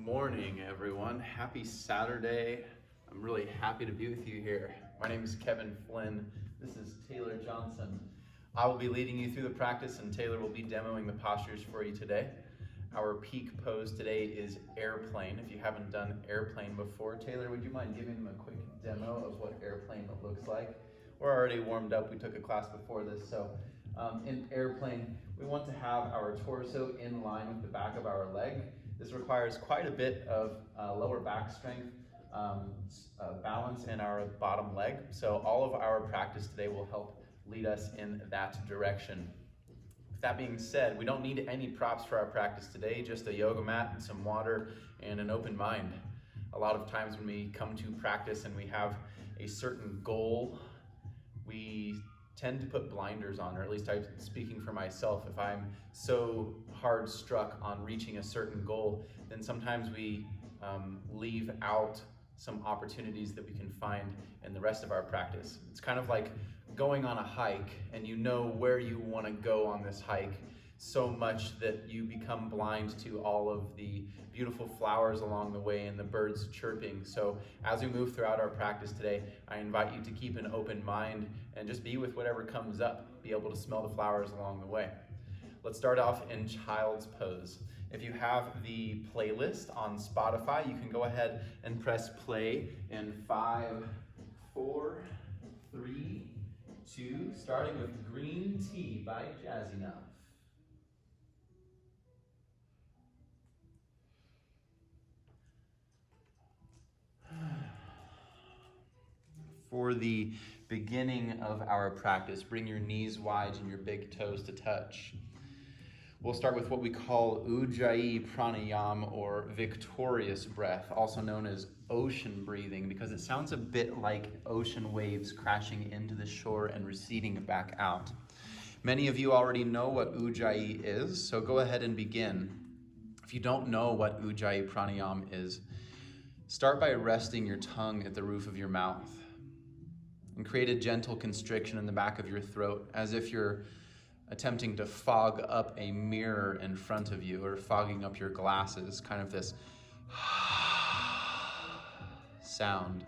morning, everyone. Happy Saturday. I'm really happy to be with you here. My name is Kevin Flynn. This is Taylor Johnson. I will be leading you through the practice, and Taylor will be demoing the postures for you today. Our peak pose today is airplane. If you haven't done airplane before, Taylor, would you mind giving them a quick demo of what airplane looks like? We're already warmed up. We took a class before this, so in airplane, we want to have our torso in line with the back of our leg. This requires quite a bit of lower back strength, balance in our bottom leg. So all of our practice today will help lead us in that direction. With that being said, we don't need any props for our practice today, just a yoga mat and some water and an open mind. A lot of times when we come to practice and we have a certain goal, we tend to put blinders on, or at least I'm speaking for myself. If I'm so hard struck on reaching a certain goal, then sometimes we leave out some opportunities that we can find in the rest of our practice. It's kind of like going on a hike and you know where you want to go on this hike so much that you become blind to all of the beautiful flowers along the way and the birds chirping. So as we move throughout our practice today, I invite you to keep an open mind and just be with whatever comes up. Be able to smell the flowers along the way. Let's start off in child's pose. If you have the playlist on Spotify, you can go ahead and press play in 5, 4, 3, 2, starting with Green Tea by Jazzy Nuff. For the beginning of our practice, bring your knees wide and your big toes to touch. We'll start with what we call Ujjayi Pranayama, or victorious breath, also known as ocean breathing, because it sounds a bit like ocean waves crashing into the shore and receding back out. Many of you already know what Ujjayi is, so go ahead and begin. If you don't know what Ujjayi Pranayama is, start by resting your tongue at the roof of your mouth and create a gentle constriction in the back of your throat, as if you're attempting to fog up a mirror in front of you, or fogging up your glasses, kind of this sound.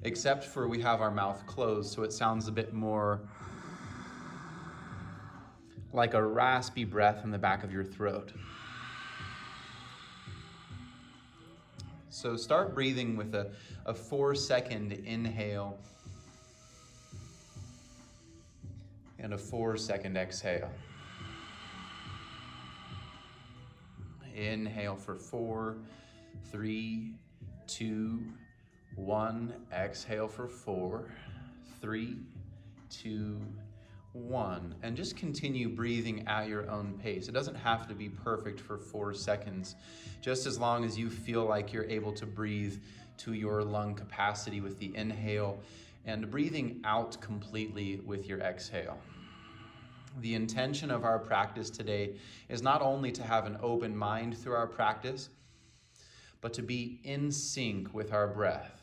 Except for we have our mouth closed, so it sounds a bit more like a raspy breath in the back of your throat. So start breathing with a 4-second inhale and a 4-second exhale. Inhale for 4, 3, 2, 1. Exhale for 4, 3, 2, 1. And just continue breathing at your own pace. It doesn't have to be perfect for 4 seconds, just as long as you feel like you're able to breathe to your lung capacity with the inhale and breathing out completely with your exhale. The intention of our practice today is not only to have an open mind through our practice, but to be in sync with our breath.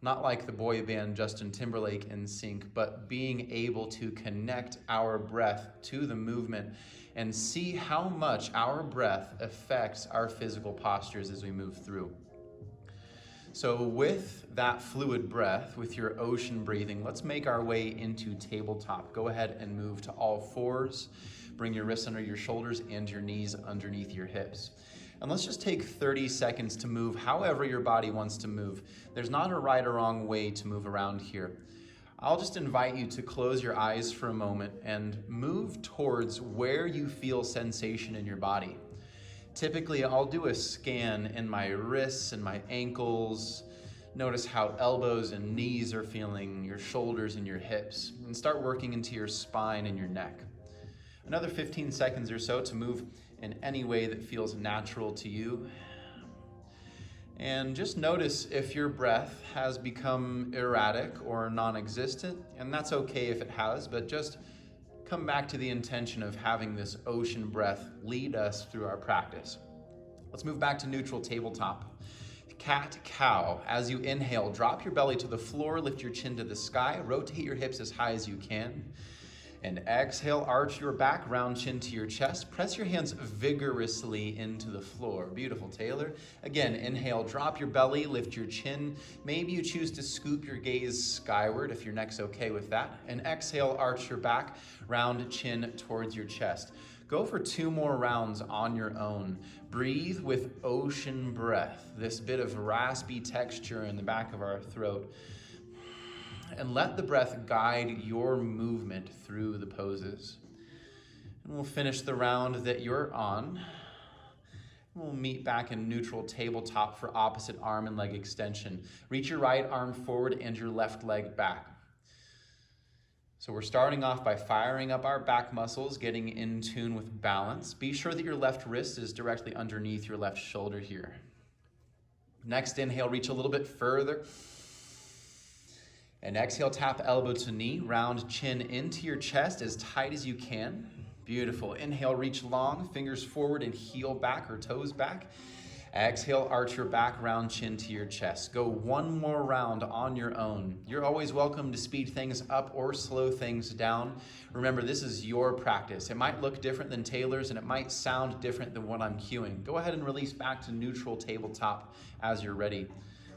Not like the boy band Justin Timberlake in sync, but being able to connect our breath to the movement and see how much our breath affects our physical postures as we move through. So with that fluid breath, with your ocean breathing, let's make our way into tabletop. Go ahead and move to all fours. Bring your wrists under your shoulders and your knees underneath your hips. And let's just take 30 seconds to move however your body wants to move. There's not a right or wrong way to move around here. I'll just invite you to close your eyes for a moment and move towards where you feel sensation in your body. Typically, I'll do a scan in my wrists and my ankles. Notice how elbows and knees are feeling, your shoulders and your hips, and start working into your spine and your neck. Another 15 seconds or so to move in any way that feels natural to you. And just notice if your breath has become erratic or non-existent, and that's okay if it has, but just come back to the intention of having this ocean breath lead us through our practice. Let's move back to neutral tabletop. Cat, cow. As you inhale, drop your belly to the floor, lift your chin to the sky, rotate your hips as high as you can. And exhale, arch your back, round chin to your chest. Press your hands vigorously into the floor. Beautiful, Taylor. Again, inhale, drop your belly, lift your chin. Maybe you choose to scoop your gaze skyward if your neck's okay with that. And exhale, arch your back, round chin towards your chest. Go for 2 more rounds on your own. Breathe with ocean breath, this bit of raspy texture in the back of our throat. And let the breath guide your movement through the poses. And we'll finish the round that you're on. We'll meet back in neutral tabletop for opposite arm and leg extension. Reach your right arm forward and your left leg back. So we're starting off by firing up our back muscles, getting in tune with balance. Be sure that your left wrist is directly underneath your left shoulder here. Next inhale, reach a little bit further. And exhale, tap elbow to knee, round chin into your chest as tight as you can. Beautiful. Inhale, reach long, fingers forward and heel back or toes back. Exhale, arch your back, round chin to your chest. Go 1 more round on your own. You're always welcome to speed things up or slow things down. Remember, this is your practice. It might look different than Taylor's and it might sound different than what I'm cueing. Go ahead and release back to neutral tabletop as you're ready.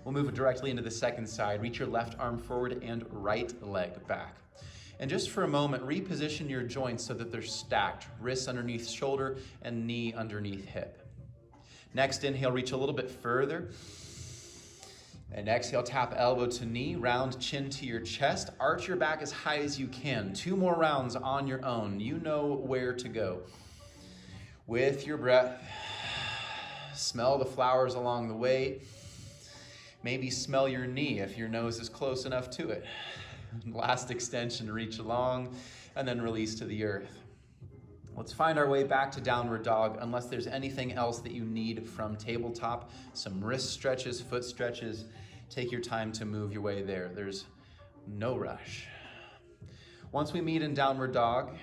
We'll move directly into the second side. Reach your left arm forward and right leg back. And just for a moment, reposition your joints so that they're stacked. Wrists underneath shoulder and knee underneath hip. Next inhale, reach a little bit further. And exhale, tap elbow to knee, round chin to your chest. Arch your back as high as you can. 2 more rounds on your own. You know where to go. With your breath, smell the flowers along the way. Maybe smell your knee if your nose is close enough to it. Last extension, reach along, and then release to the earth. Let's find our way back to downward dog unless there's anything else that you need from tabletop. Some wrist stretches, foot stretches. Take your time to move your way there. There's no rush. Once we meet in downward dog,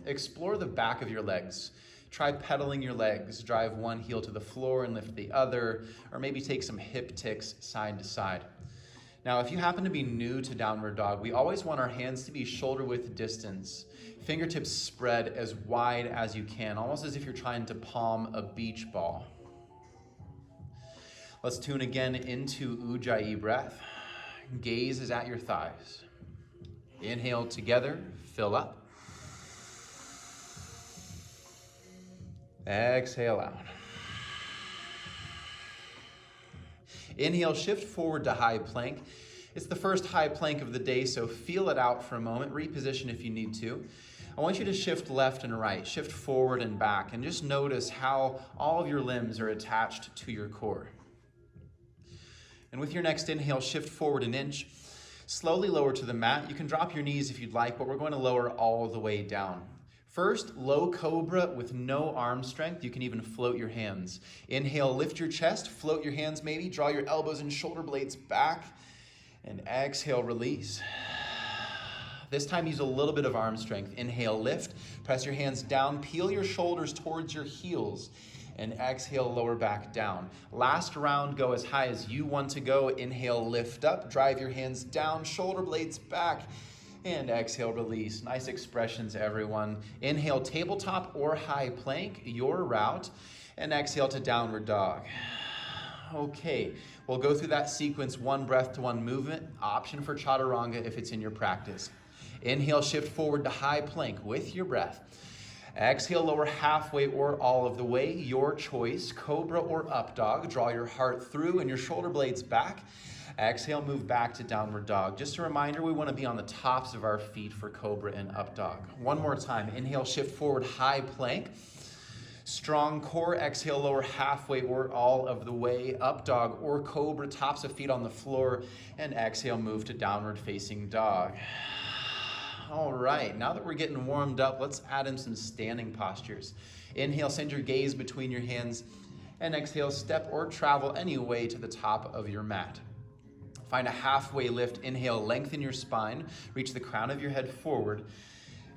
explore the back of your legs. Try pedaling your legs. Drive one heel to the floor and lift the other, or maybe take some hip ticks side to side. Now, if you happen to be new to downward dog, we always want our hands to be shoulder width distance. Fingertips spread as wide as you can, almost as if you're trying to palm a beach ball. Let's tune again into Ujjayi breath. Gaze is at your thighs. Inhale together, fill up. Exhale out. Inhale, shift forward to high plank. It's the first high plank of the day, so feel it out for a moment. Reposition if you need to. I want you to shift left and right, shift forward and back, and just notice how all of your limbs are attached to your core. And with your next inhale, shift forward an inch. Slowly lower to the mat. You can drop your knees if you'd like, but we're going to lower all the way down. First, low cobra with no arm strength. You can even float your hands. Inhale, lift your chest, float your hands maybe, draw your elbows and shoulder blades back, and exhale, release. This time use a little bit of arm strength. Inhale, lift, press your hands down, peel your shoulders towards your heels, and exhale, lower back down. Last round, go as high as you want to go. Inhale, lift up, drive your hands down, shoulder blades back, and exhale, release. Nice expressions, everyone. Inhale, tabletop or high plank, your route, and exhale to downward dog. Okay, we'll go through that sequence, one breath to one movement. Option for chaturanga if it's in your practice. Inhale, shift forward to high plank with your breath. Exhale, lower halfway or all of the way, your choice. Cobra or up dog. Draw your heart through and your shoulder blades back. Exhale, move back to downward dog. Just a reminder, we want to be on the tops of our feet for cobra and up dog. One more time. Inhale, shift forward, high plank. Strong core. Exhale, lower halfway or all of the way. Up dog or cobra, tops of feet on the floor. And exhale, move to downward facing dog. All right, now that we're getting warmed up, let's add in some standing postures. Inhale, send your gaze between your hands. And exhale, step or travel any way to the top of your mat. Find a halfway lift. Inhale, lengthen your spine. Reach the crown of your head forward.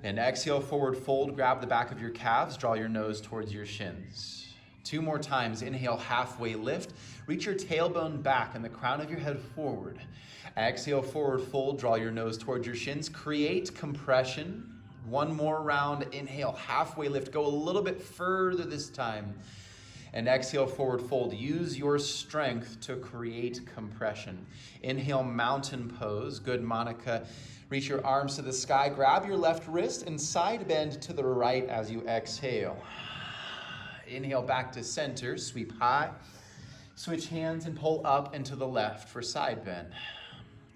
And exhale, forward fold. Grab the back of your calves. Draw your nose towards your shins. 2 more times. Inhale, halfway lift. Reach your tailbone back and the crown of your head forward. Exhale, forward fold. Draw your nose towards your shins. Create compression. One more round. Inhale, halfway lift. Go a little bit further this time. And exhale, forward fold. Use your strength to create compression. Inhale, mountain pose. Good, Monica. Reach your arms to the sky. Grab your left wrist and side bend to the right as you exhale. Inhale, back to center. Sweep high. Switch hands and pull up and to the left for side bend.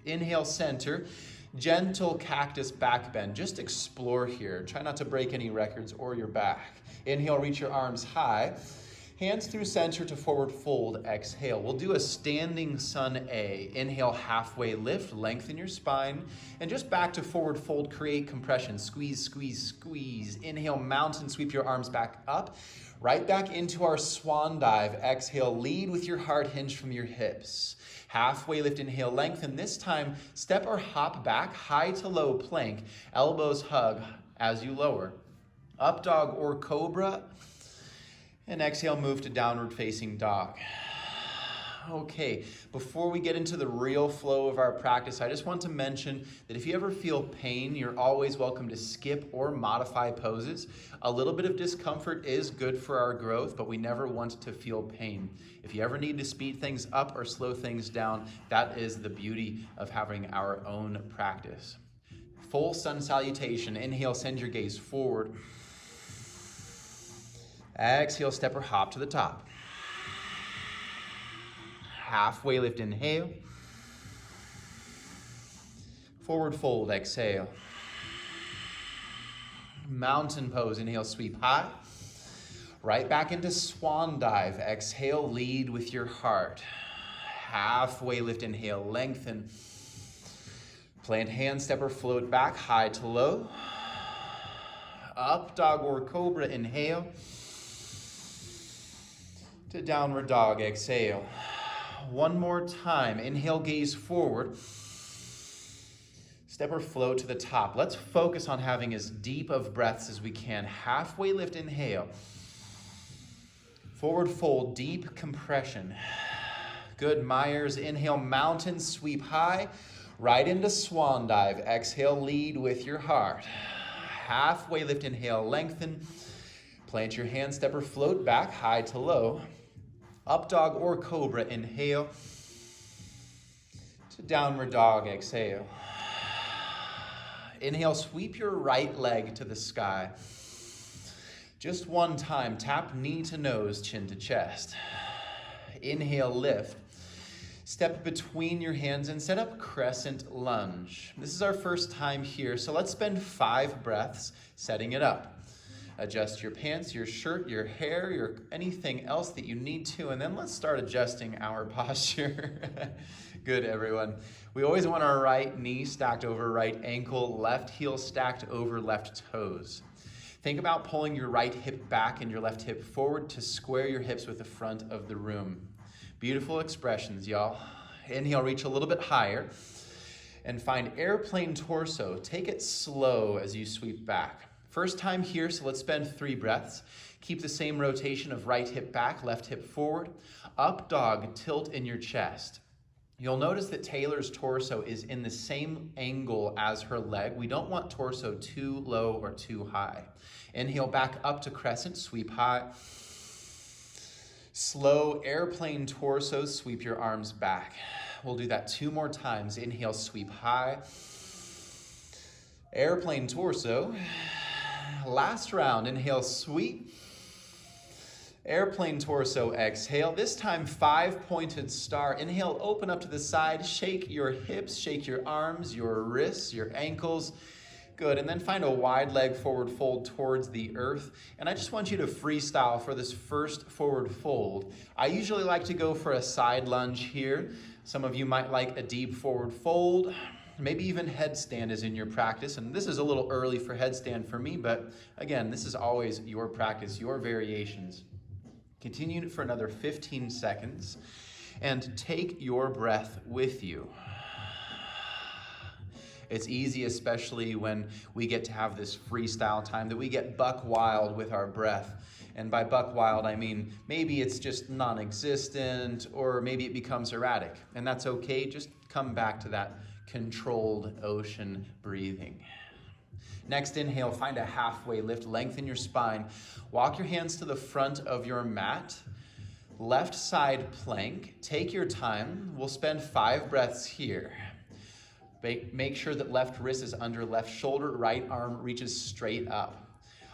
Inhale, center. Gentle cactus back bend. Just explore here. Try not to break any records or your back. Inhale, reach your arms high. Hands through center to forward fold. Exhale. We'll do a standing sun A. Inhale, halfway lift. Lengthen your spine. And just back to forward fold. Create compression. Squeeze, squeeze, squeeze. Inhale, mountain. Sweep your arms back up. Right back into our swan dive. Exhale, lead with your heart, hinge from your hips. Halfway lift, inhale, lengthen. This time, step or hop back, high to low plank. Elbows hug as you lower. Up dog or cobra. And exhale, move to downward facing dog. Okay, before we get into the real flow of our practice, I just want to mention that if you ever feel pain, you're always welcome to skip or modify poses. A little bit of discomfort is good for our growth, but we never want to feel pain. If you ever need to speed things up or slow things down, that is the beauty of having our own practice. Full sun salutation. Inhale, send your gaze forward. Exhale, step or hop to the top. Halfway lift, inhale. Forward fold, exhale. Mountain pose, inhale, sweep high. Right back into swan dive. Exhale, lead with your heart. Halfway lift, inhale, lengthen. Plant hand, step or float back, high to low. Up dog or cobra, inhale. To downward dog, exhale. One more time. Inhale, gaze forward. Step or float to the top. Let's focus on having as deep of breaths as we can. Halfway lift, inhale. Forward fold, deep compression. Good, Myers. Inhale, mountain, sweep high. Right into swan dive. Exhale, lead with your heart. Halfway lift, inhale, lengthen. Plant your hand, step or float back, high to low. Up dog or cobra, inhale. To downward dog, exhale. Inhale, sweep your right leg to the sky. Just one time, tap knee to nose, chin to chest. Inhale, lift. Step between your hands and set up crescent lunge. This is our first time here, so let's spend 5 breaths setting it up. Adjust your pants, your shirt, your hair, anything else that you need to, and then let's start adjusting our posture. Good, everyone. We always want our right knee stacked over right ankle, left heel stacked over left toes. Think about pulling your right hip back and your left hip forward to square your hips with the front of the room. Beautiful expressions, y'all. Inhale, reach a little bit higher and find airplane torso. Take it slow as you sweep back. First time here, so let's spend 3 breaths. Keep the same rotation of right hip back, left hip forward. Up dog, tilt in your chest. You'll notice that Taylor's torso is in the same angle as her leg. We don't want torso too low or too high. Inhale, back up to crescent, sweep high. Slow airplane torso, sweep your arms back. We'll do that 2 more times. Inhale, sweep high. Airplane torso. Last round, inhale, sweep. Airplane torso, exhale. This time, 5-pointed star. Inhale, open up to the side. Shake your hips, shake your arms, your wrists, your ankles. Good, and then find a wide leg forward fold towards the earth. And I just want you to freestyle for this first forward fold. I usually like to go for a side lunge here. Some of you might like a deep forward fold. Maybe even headstand is in your practice, and this is a little early for headstand for me, but again, this is always your practice, your variations. Continue for another 15 seconds, and take your breath with you. It's easy, especially when we get to have this freestyle time, that we get buck wild with our breath. And by buck wild, I mean maybe it's just non-existent, or maybe it becomes erratic, and that's okay. Just come back to that controlled ocean breathing. Next inhale, find a halfway lift, lengthen your spine. Walk your hands to the front of your mat. Left side plank. Take your time. We'll spend 5 breaths here. Make sure that left wrist is under left shoulder, right arm reaches straight up.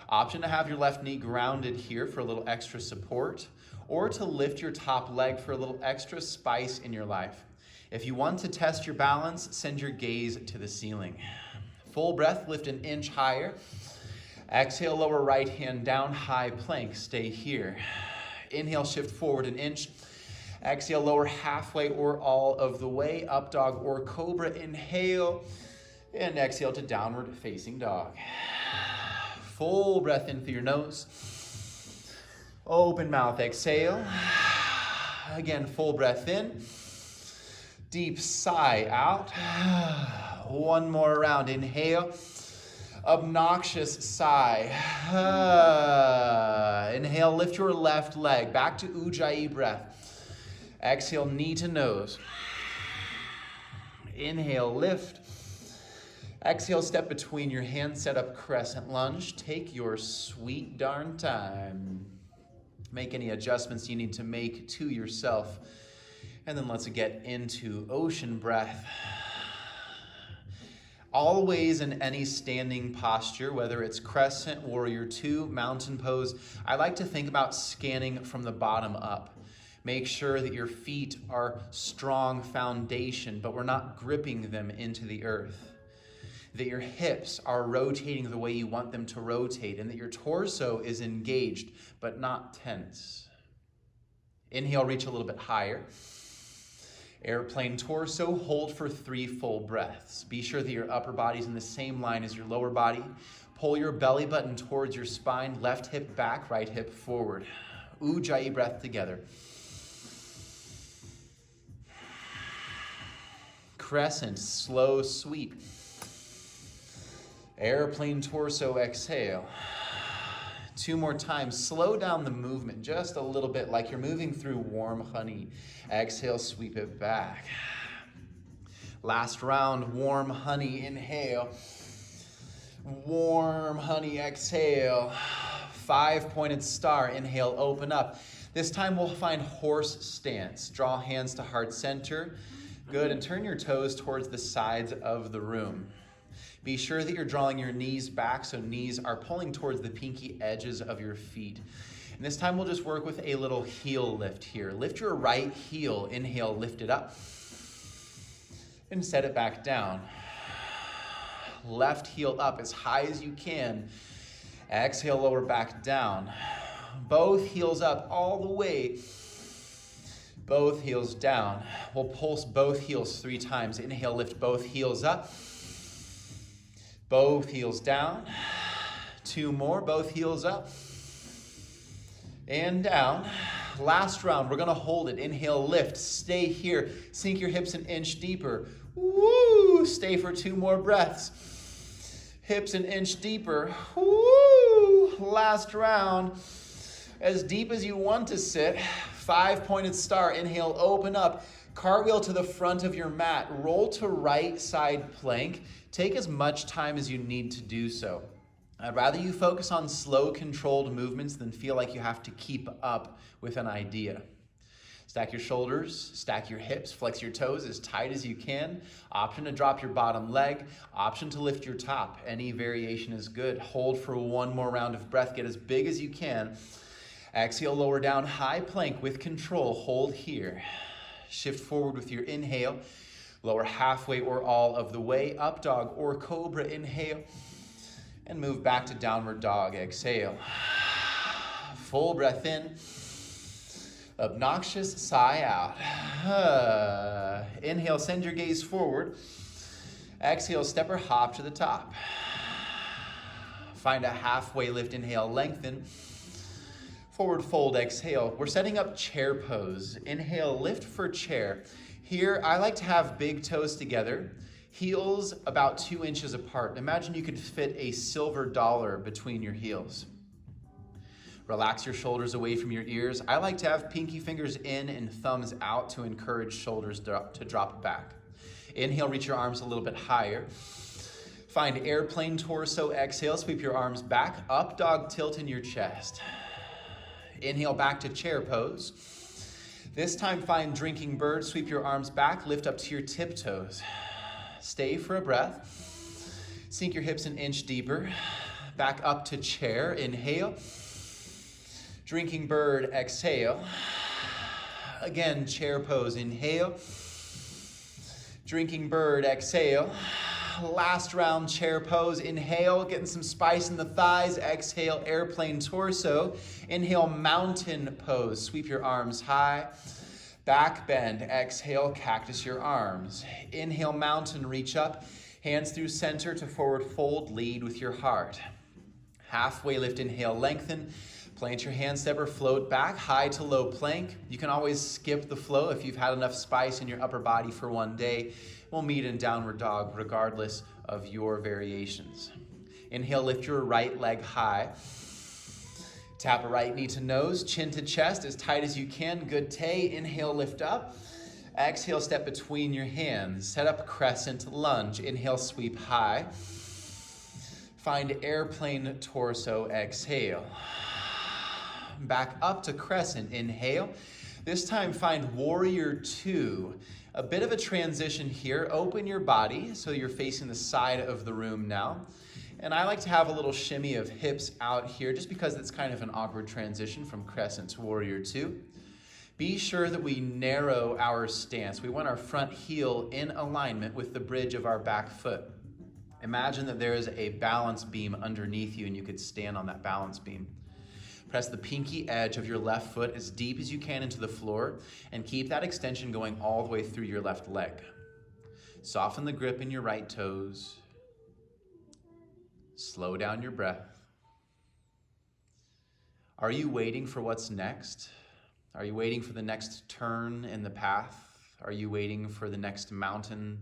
Option to have your left knee grounded here for a little extra support, or to lift your top leg for a little extra spice in your life. If you want to test your balance, send your gaze to the ceiling. Full breath, lift an inch higher. Exhale, lower right hand down, high plank, stay here. Inhale, shift forward an inch. Exhale, lower halfway or all of the way, up dog or cobra, inhale, and exhale to downward facing dog. Full breath in through your nose. Open mouth, exhale. Again, full breath in. Deep sigh out. One more round, inhale. Obnoxious sigh. Inhale, lift your left leg, back to Ujjayi breath. Exhale, knee to nose. Inhale, lift. Exhale, step between your hands, set up crescent lunge. Take your sweet darn time. Make any adjustments you need to make to yourself. And then let's get into ocean breath. Always in any standing posture, whether it's crescent, warrior two, mountain pose, I like to think about scanning from the bottom up. Make sure that your feet are strong foundation, but we're not gripping them into the earth. That your hips are rotating the way you want them to rotate, and that your torso is engaged, but not tense. Inhale, reach a little bit higher. Airplane torso, hold for 3 full breaths. Be sure that your upper body's in the same line as your lower body. Pull your belly button towards your spine, left hip back, right hip forward. Ujjayi breath together. Crescent, slow sweep. Airplane torso, exhale. 2 more times. Slow down the movement just a little bit, like you're moving through warm honey. Exhale, sweep it back. Last round, warm honey, inhale. Warm honey, exhale. 5-pointed star, inhale, open up. This time we'll find horse stance. Draw hands to heart center. Good, and turn your toes towards the sides of the room. Be sure that you're drawing your knees back so knees are pulling towards the pinky edges of your feet. And this time we'll just work with a little heel lift here. Lift your right heel, inhale, lift it up, and set it back down. Left heel up as high as you can. Exhale, lower back down. Both heels up all the way. Both heels down. We'll pulse both heels 3 times. Inhale, lift both heels up. Both heels down. 2 more, both heels up. And down. Last round, we're gonna hold it. Inhale, lift, stay here. Sink your hips an inch deeper. Woo! Stay for 2 more breaths. Hips an inch deeper. Woo! Last round. As deep as you want to sit. 5-pointed star, inhale, open up. Cartwheel to the front of your mat. Roll to right side plank. Take as much time as you need to do so. I'd rather you focus on slow, controlled movements than feel like you have to keep up with an idea. Stack your shoulders, stack your hips, flex your toes as tight as you can. Option to drop your bottom leg. Option to lift your top. Any variation is good. Hold for 1 more round of breath. Get as big as you can. Exhale, lower down, high plank with control. Hold here. Shift forward with your inhale. Lower halfway or all of the way. Up dog or cobra, inhale. And move back to downward dog, exhale. Full breath in. Obnoxious sigh out. Inhale, send your gaze forward. Exhale, step or hop to the top. Find a halfway lift, inhale, lengthen. Forward fold, exhale. We're setting up chair pose. Inhale, lift for chair. Here, I like to have big toes together, heels about 2 inches apart. Imagine you could fit a silver dollar between your heels. Relax your shoulders away from your ears. I like to have pinky fingers in and thumbs out to encourage shoulders to drop back. Inhale, reach your arms a little bit higher. Find airplane torso, exhale, sweep your arms back, up dog tilt in your chest. Inhale back to chair pose. This time find drinking bird, sweep your arms back, lift up to your tiptoes. Stay for a breath. Sink your hips an inch deeper. Back up to chair, inhale. Drinking bird, exhale. Again, chair pose, inhale. Drinking bird, exhale. Last round, chair pose, inhale, getting some spice in the thighs, exhale, airplane torso. Inhale, mountain pose, sweep your arms high. Back bend, exhale, cactus your arms. Inhale, mountain, reach up, hands through center to forward fold, lead with your heart. Halfway lift, inhale, lengthen. Plant your hand step or float back, high to low plank. You can always skip the flow if you've had enough spice in your upper body for one day. We'll meet in downward dog regardless of your variations. Inhale, lift your right leg high. Tap a right knee to nose, chin to chest as tight as you can. Good tay. Inhale, lift up. Exhale, step between your hands. Set up crescent lunge. Inhale, sweep high. Find airplane torso, exhale. Back up to crescent, inhale. This time find warrior two. A bit of a transition here. Open your body so you're facing the side of the room now. And I like to have a little shimmy of hips out here just because it's kind of an awkward transition from crescent to warrior two. Be sure that we narrow our stance. We want our front heel in alignment with the bridge of our back foot. Imagine that there is a balance beam underneath you and you could stand on that balance beam. Press the pinky edge of your left foot as deep as you can into the floor and keep that extension going all the way through your left leg. Soften the grip in your right toes. Slow down your breath. Are you waiting for what's next? Are you waiting for the next turn in the path? Are you waiting for the next mountain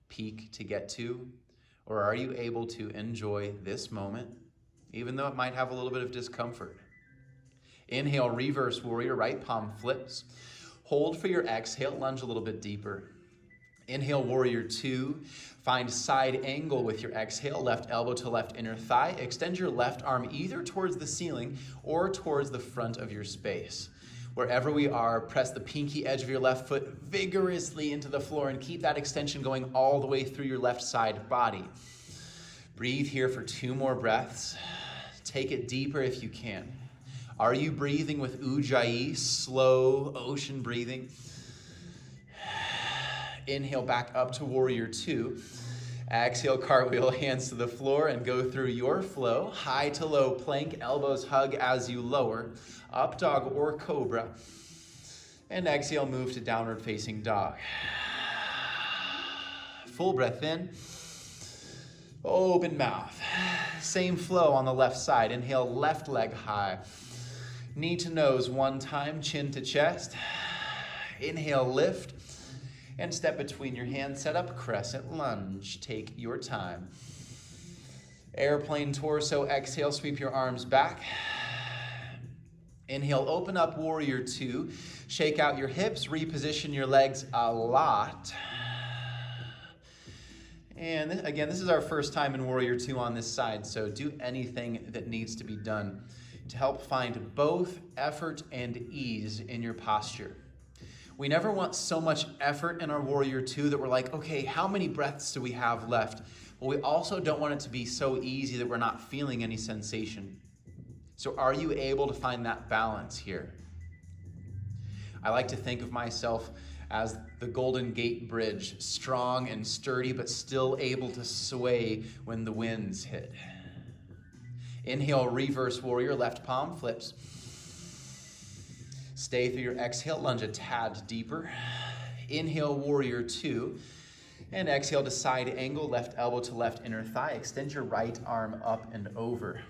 peak to get to? Or are you able to enjoy this moment, even though it might have a little bit of discomfort? Inhale, reverse warrior, right palm flips. Hold for your exhale, lunge a little bit deeper. Inhale, warrior two. Find side angle with your exhale, left elbow to left inner thigh. Extend your left arm either towards the ceiling or towards the front of your space. Wherever we are, press the pinky edge of your left foot vigorously into the floor and keep that extension going all the way through your left side body. Breathe here for 2 more breaths. Take it deeper if you can. Are you breathing with ujjayi, slow ocean breathing? Inhale back up to warrior two. Exhale, cartwheel, hands to the floor and go through your flow. High to low plank, elbows hug as you lower. Up dog or cobra. And exhale, move to downward facing dog. Full breath in. Open mouth. Same flow on the left side. Inhale, left leg high. Knee to nose 1 time, chin to chest. Inhale, lift. And step between your hands, set up crescent lunge. Take your time. Airplane torso, exhale, sweep your arms back. Inhale, open up warrior two. Shake out your hips, reposition your legs a lot. And again, this is our first time in warrior two on this side, so do anything that needs to be done to help find both effort and ease in your posture. We never want so much effort in our warrior two that we're like, okay, how many breaths do we have left? But we also don't want it to be so easy that we're not feeling any sensation. So are you able to find that balance here? I like to think of myself as the Golden Gate Bridge, strong and sturdy, but still able to sway when the winds hit. Inhale, reverse warrior, left palm flips. Stay through your exhale, lunge a tad deeper. Inhale, warrior two. And exhale to side angle, left elbow to left inner thigh. Extend your right arm up and over.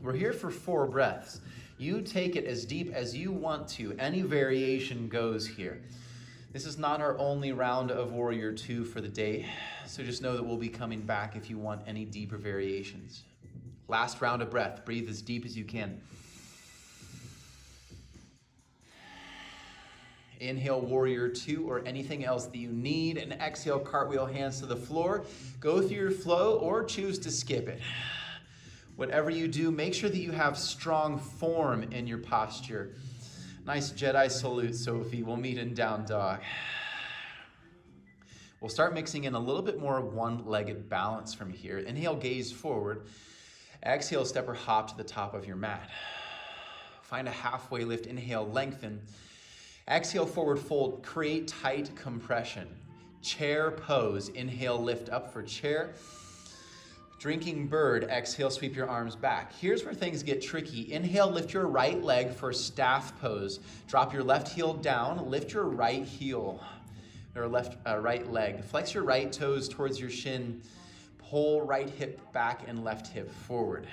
We're here for 4 breaths. You take it as deep as you want to. Any variation goes here. This is not our only round of warrior two for the day, so just know that we'll be coming back if you want any deeper variations. Last round of breath. Breathe as deep as you can. Inhale, warrior two, or anything else that you need. And exhale, cartwheel, hands to the floor. Go through your flow or choose to skip it. Whatever you do, make sure that you have strong form in your posture. Nice Jedi salute, Sophie. We'll meet in down dog. We'll start mixing in a little bit more one-legged balance from here. Inhale, gaze forward. Exhale, step or hop to the top of your mat. Find a halfway lift. Inhale, lengthen. Exhale, forward fold. Create tight compression. Chair pose. Inhale, lift up for chair. Drinking bird, exhale, sweep your arms back. Here's where things get tricky. Inhale, lift your right leg for staff pose. Drop your left heel down, lift your right heel, or right leg. Flex your right toes towards your shin. Pull right hip back and left hip forward.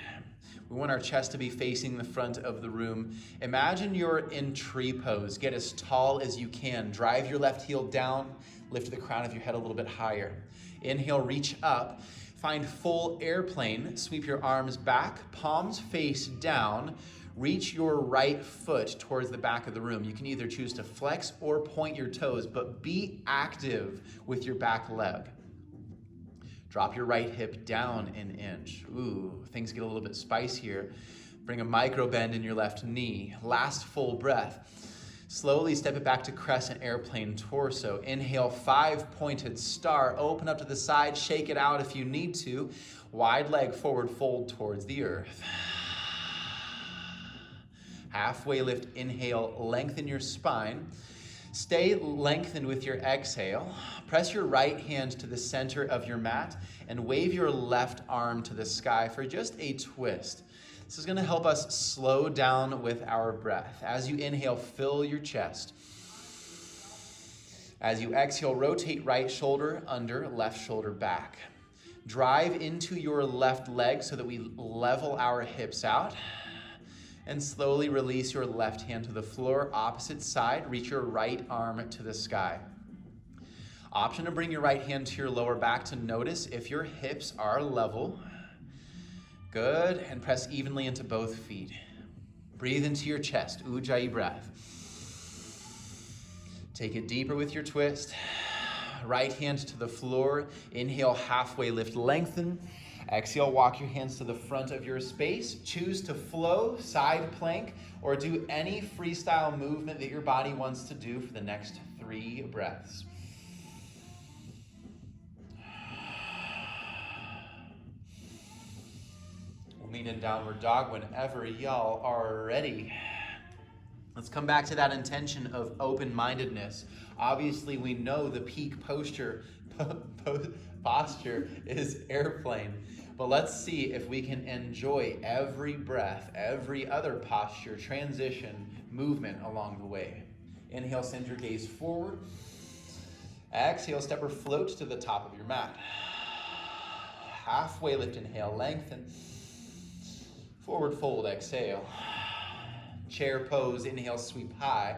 We want our chest to be facing the front of the room. Imagine you're in tree pose. Get as tall as you can. Drive your left heel down, lift the crown of your head a little bit higher. Inhale, reach up. Find full airplane, sweep your arms back, palms face down, reach your right foot towards the back of the room. You can either choose to flex or point your toes, but be active with your back leg. Drop your right hip down an inch. Ooh, things get a little bit spicier. Bring a micro bend in your left knee. Last full breath. Slowly step it back to crescent airplane torso. Inhale, 5-pointed star. Open up to the side, shake it out if you need to. Wide leg forward fold towards the earth. Halfway lift, inhale, lengthen your spine. Stay lengthened with your exhale. Press your right hand to the center of your mat and wave your left arm to the sky for just a twist. This is going to help us slow down with our breath. As you inhale, fill your chest. As you exhale, rotate right shoulder under, left shoulder back. Drive into your left leg so that we level our hips out. And slowly release your left hand to the floor. Opposite side, reach your right arm to the sky. Option to bring your right hand to your lower back to notice if your hips are level. Good, and press evenly into both feet. Breathe into your chest, Ujjayi breath. Take it deeper with your twist. Right hand to the floor. Inhale, halfway lift, lengthen. Exhale, walk your hands to the front of your space. Choose to flow, side plank, or do any freestyle movement that your body wants to do for the next 3 breaths. Meet in downward dog whenever y'all are ready. Let's come back to that intention of open-mindedness. Obviously, we know the peak posture is airplane, but let's see if we can enjoy every breath, every other posture, transition, movement along the way. Inhale, send your gaze forward. Exhale, step or float to the top of your mat. Halfway lift, inhale, lengthen. Forward fold, exhale. Chair pose, inhale, sweep high.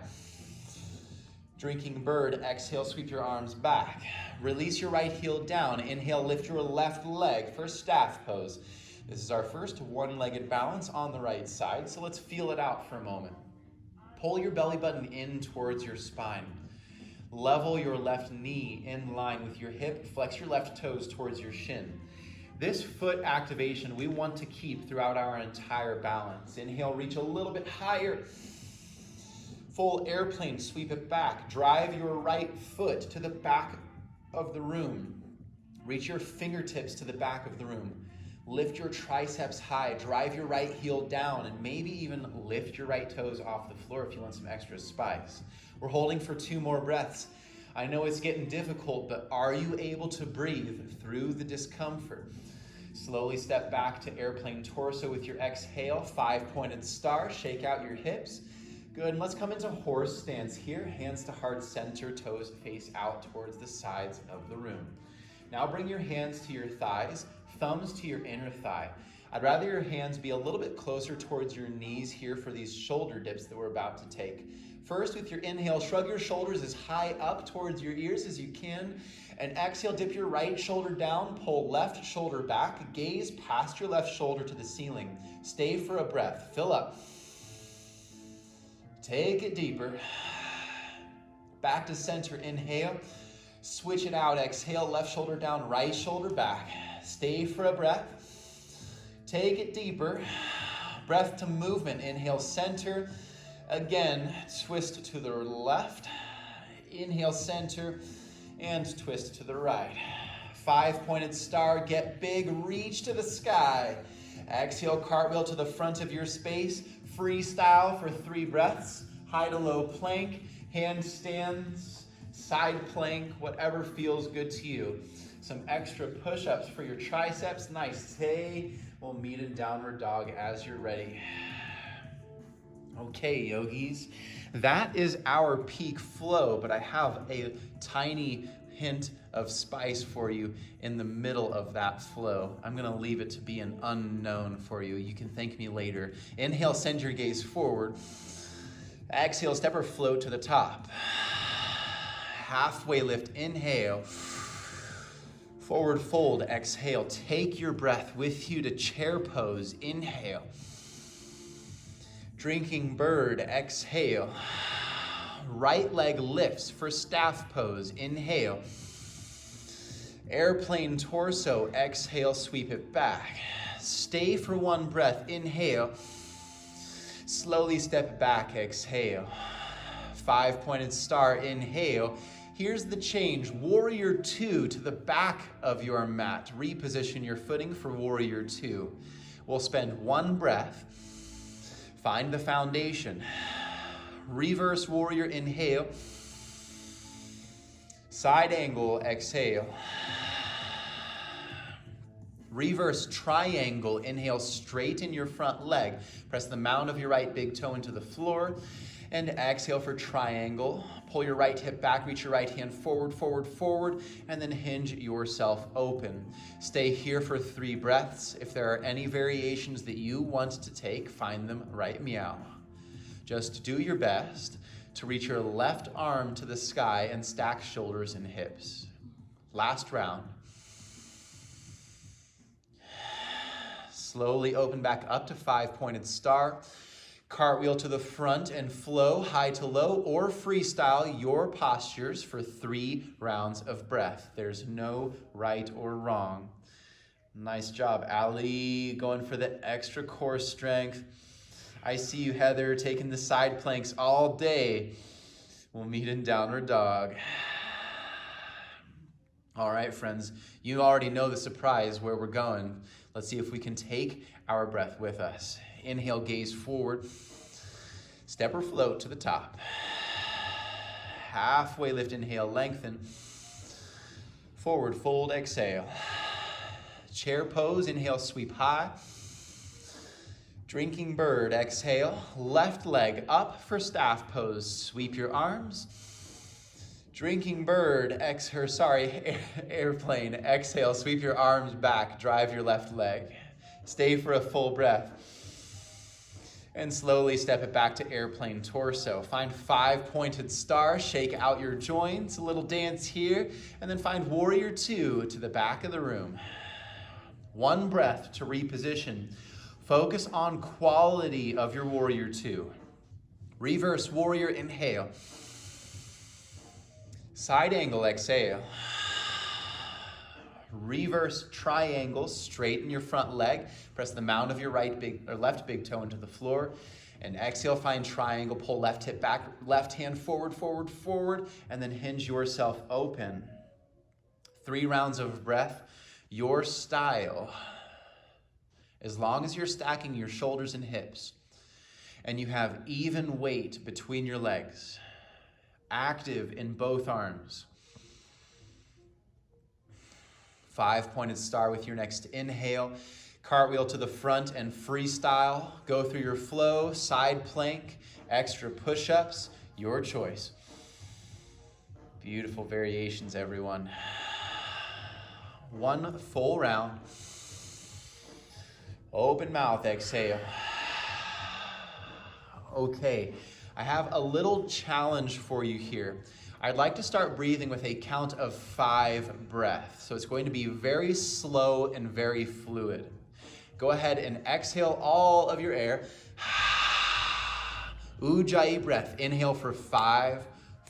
Drinking bird, exhale, sweep your arms back. Release your right heel down. Inhale, lift your left leg for staff pose. This is our first one-legged balance on the right side, so let's feel it out for a moment. Pull your belly button in towards your spine. Level your left knee in line with your hip. Flex your left toes towards your shin. This foot activation we want to keep throughout our entire balance. Inhale, reach a little bit higher. Full airplane, sweep it back. Drive your right foot to the back of the room. Reach your fingertips to the back of the room. Lift your triceps high. Drive your right heel down and maybe even lift your right toes off the floor if you want some extra spice. We're holding for 2 more breaths. I know it's getting difficult, but are you able to breathe through the discomfort? Slowly step back to airplane torso with your exhale. 5-pointed star, shake out your hips. Good, and let's come into horse stance here. Hands to heart center, toes face out towards the sides of the room. Now bring your hands to your thighs, thumbs to your inner thigh. I'd rather your hands be a little bit closer towards your knees here for these shoulder dips that we're about to take. First, with your inhale, shrug your shoulders as high up towards your ears as you can. And exhale, dip your right shoulder down, pull left shoulder back, gaze past your left shoulder to the ceiling. Stay for a breath, fill up. Take it deeper. Back to center, inhale. Switch it out, exhale, left shoulder down, right shoulder back. Stay for a breath. Take it deeper. Breath to movement, inhale, center. Again, twist to the left. Inhale, center, and twist to the right. 5-pointed star, get big, reach to the sky. Exhale, cartwheel to the front of your space. Freestyle for 3 breaths. High to low plank, handstands, side plank, whatever feels good to you. Some extra push-ups for your triceps. Nice. Today we'll meet in downward dog as you're ready. Okay, yogis, that is our peak flow, but I have a tiny hint of spice for you in the middle of that flow. I'm gonna leave it to be an unknown for you. You can thank me later. Inhale, send your gaze forward. Exhale, step or float to the top. Halfway lift, inhale. Forward fold, exhale. Take your breath with you to chair pose, inhale. Drinking bird, exhale. Right leg lifts for staff pose, inhale. Airplane torso, exhale, sweep it back. Stay for 1 breath, inhale. Slowly step back, exhale. 5-pointed star, inhale. Here's the change, warrior 2 to the back of your mat. Reposition your footing for warrior 2. We'll spend 1 breath. Find the foundation. Reverse warrior, inhale. Side angle, exhale. Reverse triangle, inhale, straighten your front leg. Press the mound of your right big toe into the floor. And exhale for triangle. Pull your right hip back, reach your right hand forward, forward, forward, and then hinge yourself open. Stay here for 3 breaths. If there are any variations that you want to take, find them right meow. Just do your best to reach your left arm to the sky and stack shoulders and hips. Last round. Slowly open back up to 5-pointed star. Cartwheel to the front and flow, high to low, or freestyle your postures for 3 rounds of breath. There's no right or wrong. Nice job, Ali, going for the extra core strength. I see you, Heather, taking the side planks all day. We'll meet in downward dog. All right, friends, you already know the surprise where we're going. Let's see if we can take our breath with us. Inhale, gaze forward. Step or float to the top. Halfway lift, inhale, lengthen. Forward fold, exhale. Chair pose, inhale, sweep high. Drinking bird, exhale. Left leg up for staff pose. Sweep your arms. Drinking bird, airplane, exhale. Sweep your arms back, drive your left leg. Stay for a full breath. And slowly step it back to airplane torso. Find 5-pointed star, shake out your joints, a little dance here, and then find warrior 2 to the back of the room. 1 breath to reposition. Focus on quality of your warrior 2. Reverse warrior, inhale. Side angle, exhale. Reverse triangle, straighten your front leg. Press the mound of your left big toe into the floor. And exhale, find triangle, pull left hip back, left hand forward, forward, forward, and then hinge yourself open. 3 rounds of breath, your style. As long as you're stacking your shoulders and hips, and you have even weight between your legs, active in both arms. 5-pointed star with your next inhale. Cartwheel to the front and freestyle. Go through your flow, side plank, extra push-ups, your choice. Beautiful variations, everyone. 1 full round. Open mouth, exhale. Okay, I have a little challenge for you here. I'd like to start breathing with a count of 5 breaths. So it's going to be very slow and very fluid. Go ahead and exhale all of your air. Ujjayi breath. Inhale for 5,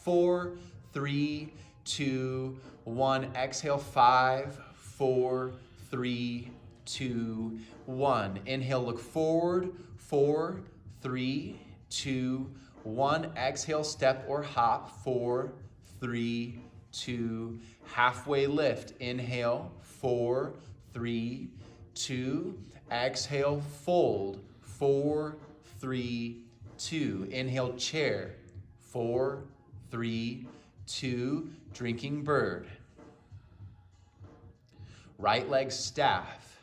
4, 3, 2, 1. Exhale, 5, 4, 3, 2, 1. Inhale, look forward, 4, 3, 2, 1. Exhale, step or hop, 4, 3, 2. Halfway lift. Inhale, 4, 3, 2. Exhale, fold, 4, 3, 2. Inhale, chair, 4, 3, 2. Drinking bird. Right leg staff.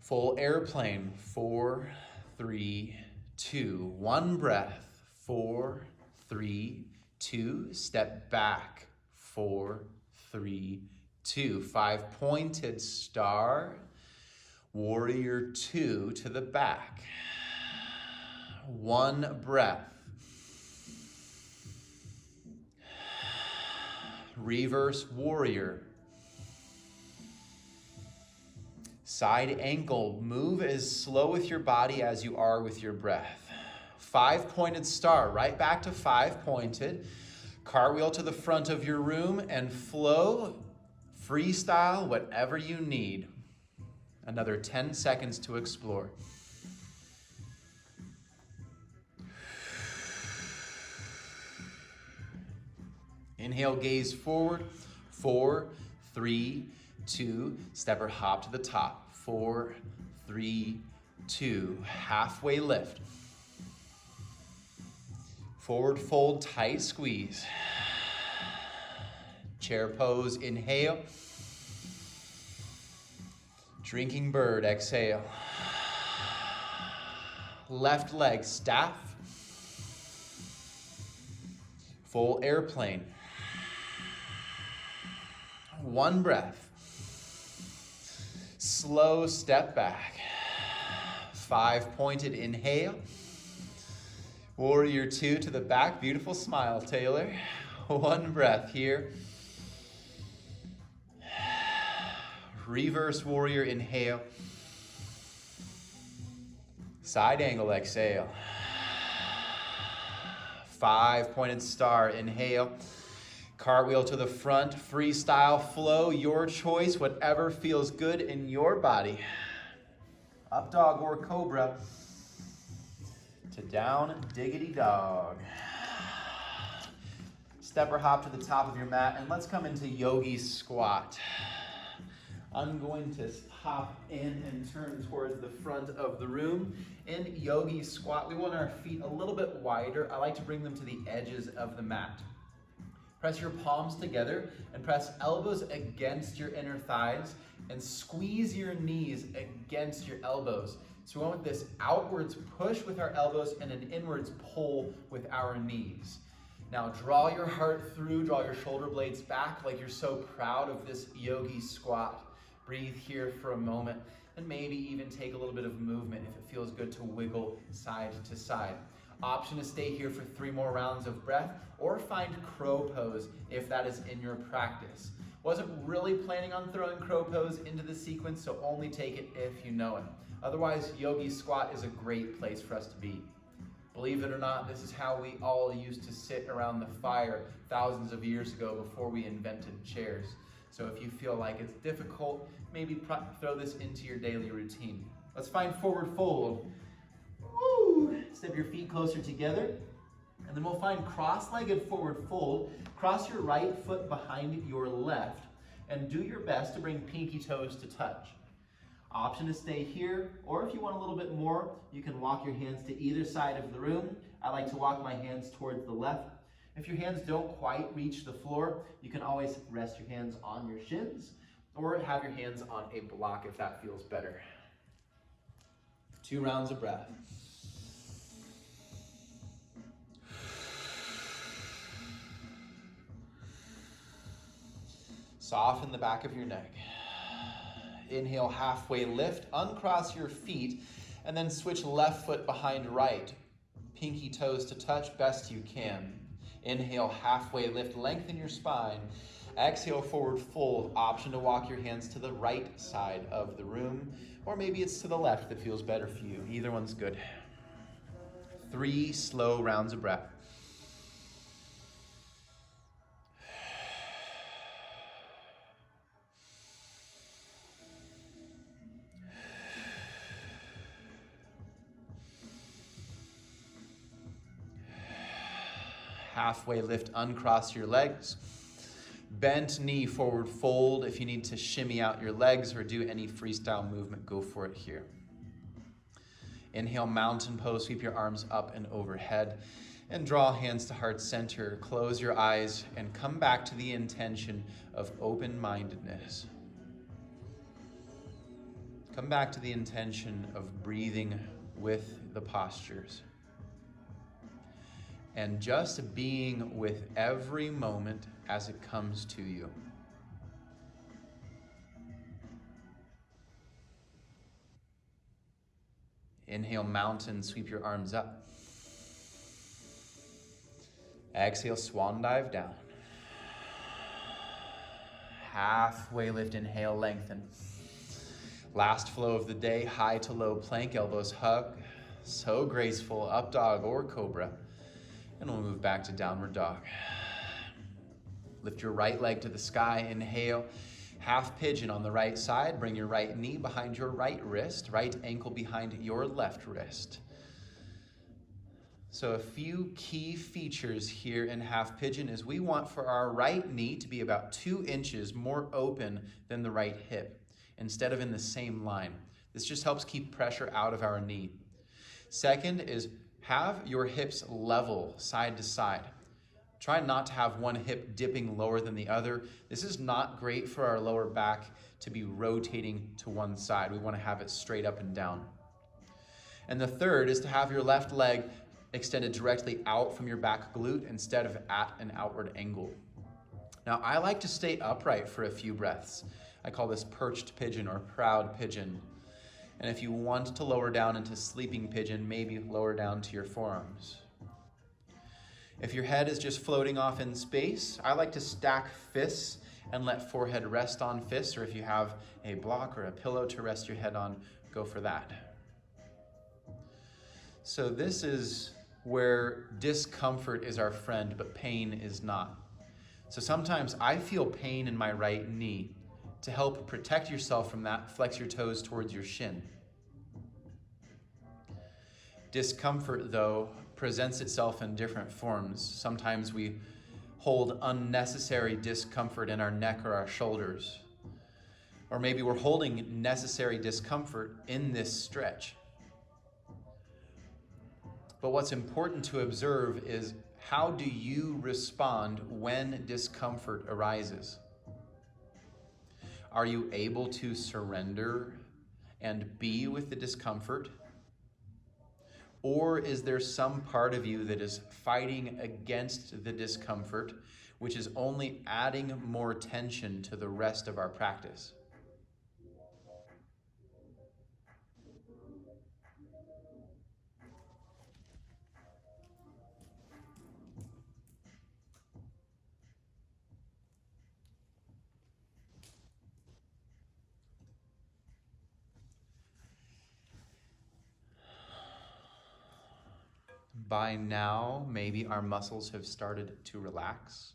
Full airplane, 4, 3, 2. One breath, 4, 3, 2. Step back, 4, 3, 2. 5 pointed star. Warrior 2 to the back. One breath. Reverse warrior. Side ankle. Move as slow with your body as you are with your breath. 5 pointed star. Right back to 5 pointed. Cartwheel to the front of your room and flow. Freestyle, whatever you need. Another 10 seconds to explore. Inhale, gaze forward. 4, 3, 2. Step or hop to the top. 4, 3, 2. Halfway lift. Forward fold, tight squeeze. Chair pose, inhale. Drinking bird, exhale. Left leg, staff. Full airplane. One breath. Slow step back. 5 pointed inhale. Warrior 2 to the back. Beautiful smile, Taylor. One breath here. Reverse warrior, inhale. Side angle, exhale. 5 pointed star, inhale. Cartwheel to the front, freestyle flow, your choice, whatever feels good in your body. Up dog or cobra to down diggity dog. Step or hop to the top of your mat, and let's come into yogi squat. I'm going to hop in and turn towards the front of the room. In yogi squat, we want our feet a little bit wider. I like to bring them to the edges of the mat. Press your palms together and press elbows against your inner thighs and squeeze your knees against your elbows. So we want this outwards push with our elbows and an inwards pull with our knees. Now draw your heart through, draw your shoulder blades back like you're so proud of this yogi squat. Breathe here for a moment and maybe even take a little bit of movement if it feels good to wiggle side to side. Option to stay here for 3 more rounds of breath or find crow pose if that is in your practice. Wasn't really planning on throwing crow pose into the sequence, so only take it if you know it. Otherwise, yogi squat is a great place for us to be. Believe it or not, this is how we all used to sit around the fire thousands of years ago before we invented chairs. So if you feel like it's difficult, maybe throw this into your daily routine. Let's find forward fold. Woo! Step your feet closer together, and then we'll find cross-legged forward fold. Cross your right foot behind your left, and do your best to bring pinky toes to touch. Option to stay here, or if you want a little bit more, you can walk your hands to either side of the room. I like to walk my hands towards the left. If your hands don't quite reach the floor, you can always rest your hands on your shins, or have your hands on a block if that feels better. 2 rounds of breath. Soften the back of your neck. Inhale, halfway lift, uncross your feet, and then switch left foot behind right. Pinky toes to touch best you can. Inhale, halfway lift, lengthen your spine. Exhale, forward fold. Option to walk your hands to the right side of the room, or maybe it's to the left that feels better for you. Either one's good. 3 slow rounds of breath. halfway lift, uncross your legs. Bent knee, forward fold. If you need to shimmy out your legs or do any freestyle movement, go for it here. Inhale, mountain pose, sweep your arms up and overhead and draw hands to heart center. Close your eyes and come back to the intention of open-mindedness. Come back to the intention of breathing with the postures. And just being with every moment as it comes to you. Inhale, mountain, sweep your arms up. Exhale, swan dive down. Halfway lift, inhale, lengthen. Last flow of the day, high to low plank, elbows hug. So graceful, up dog or cobra. And we'll move back to downward dog. Lift your right leg to the sky, inhale. Half pigeon on the right side. Bring your right knee behind your right wrist, right ankle behind your left wrist. So a few key features here in half pigeon is we want for our right knee to be about 2 inches more open than the right hip, instead of in the same line. This just helps keep pressure out of our knee. Second is have your hips level side to side. Try not to have one hip dipping lower than the other. This is not great for our lower back to be rotating to one side. We want to have it straight up and down. And the third is to have your left leg extended directly out from your back glute instead of at an outward angle. Now, I like to stay upright for a few breaths. I call this perched pigeon or proud pigeon. And if you want to lower down into sleeping pigeon, maybe lower down to your forearms. If your head is just floating off in space, I like to stack fists and let forehead rest on fists, or if you have a block or a pillow to rest your head on, go for that. So this is where discomfort is our friend, but pain is not. So sometimes I feel pain in my right knee. To help protect yourself from that, flex your toes towards your shin. Discomfort, though, presents itself in different forms. Sometimes we hold unnecessary discomfort in our neck or our shoulders. Or maybe we're holding necessary discomfort in this stretch. But what's important to observe is how do you respond when discomfort arises? Are you able to surrender and be with the discomfort? Or is there some part of you that is fighting against the discomfort, which is only adding more tension to the rest of our practice? By now, maybe our muscles have started to relax,